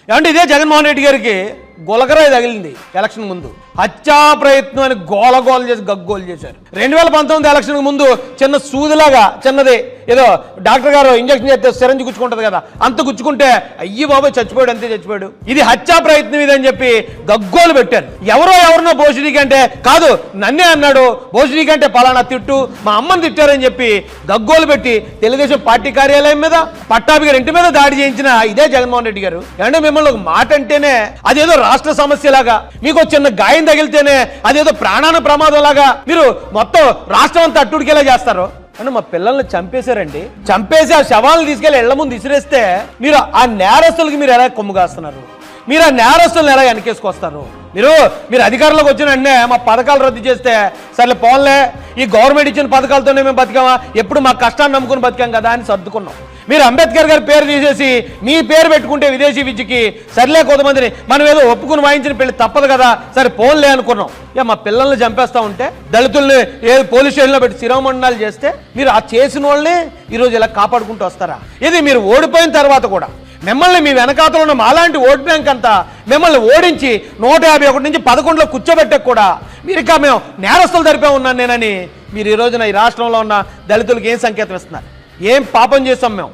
ఏమంటే ఇదే జగన్మోహన్ రెడ్డి గారికి గొలకరాయి తగిలింది ఎలక్షన్ ముందు. హత్యా ప్రయత్నం అని గోలగోలు చేసి గగ్గోలు చేశారు. 2019 ఎలక్షన్ ముందు చిన్న సూదిలాగా చిన్నది ఏదో డాక్టర్ గారు ఇంజక్షన్ చేస్తే సిరంజి గుచ్చుకుంటది కదా, అంత గుచ్చుకుంటే అయ్యి బాబాయ్ చచ్చిపోయాడు, అంతే చచ్చిపోయాడు, ఇది హత్యా ప్రయత్నం ఇదని చెప్పి గగ్గోలు పెట్టారు. ఎవరినో భోజనీకి అంటే కాదు నన్నే అన్నాడు, భోజనీకి అంటే పలానా తిట్టు మా అమ్మని తిట్టారని చెప్పి గగ్గోలు పెట్టి తెలుగుదేశం పార్టీ కార్యాలయం మీద పట్టాభి గారి ఇంటి మీద దాడి చేయించిన ఇదే జగన్మోహన్ రెడ్డి గారు. అంటే మిమ్మల్ని ఒక మాట అంటేనే అదేదో రాష్ట్ర సమస్యలాగా, మీకు చిన్న గాయం తగిలితేనే అదేదో ప్రాణాన ప్రమాదం లాగా మీరు మొత్తం రాష్ట్రం అంతా అట్టుడికేలా చేస్తారు. అంటే మా పిల్లల్ని చంపేశారండి, చంపేసి ఆ శవాలను తీసుకెళ్లి ఇళ్ల ముందు విసిరేస్తే మీరు ఆ నేరస్తులకి మీరు ఎలా కొమ్ము కాస్తున్నారు, మీరు ఆ నేరస్తులను ఎలా వెనకేసుకొస్తారు? మీరు అధికారంలోకి వచ్చిన వెంటనే మా పథకాలు రద్దు చేస్తే సర్లే పోన్లే ఈ గవర్నమెంట్ ఇచ్చిన పథకాలతోనే మేము బతికామా, ఎప్పుడు మా కష్టాన్ని నమ్ముకుని బతికాం కదా అని సర్దుకున్నాం. మీరు అంబేద్కర్ గారి పేరు తీసేసి మీ పేరు పెట్టుకుంటే విదేశీ విద్యకి సర్లే కొంతమందిని మనం ఏదో ఒప్పుకుని వాయించిన పెళ్లి తప్పదు కదా సరే పోన్లే అనుకున్నాం. మా పిల్లల్ని చంపేస్తా ఉంటే దళితుల్ని ఏదో పోలీస్ స్టేషన్లో పెట్టి శిరోమండనాలు చేస్తే మీరు ఆ చేసిన వాళ్ళని ఈరోజు ఇలా కాపాడుకుంటూ వస్తారా? ఇది మీరు ఓడిపోయిన తర్వాత కూడా మిమ్మల్ని మీ వెనకాతలో ఉన్న మాలాంటి ఓట్ బ్యాంక్ అంతా మిమ్మల్ని ఓడించి 151 నుంచి 11లో కూర్చోబెట్టకు కూడా మీరు ఇంకా మేము నేరస్తులు జరిపే ఉన్నాను నేనని మీరు ఈ రోజున ఈ రాష్ట్రంలో ఉన్న దళితులకు ఏం సంకేతం ఇస్తున్నారు? ఏం పాపం చేస్తాం మేము?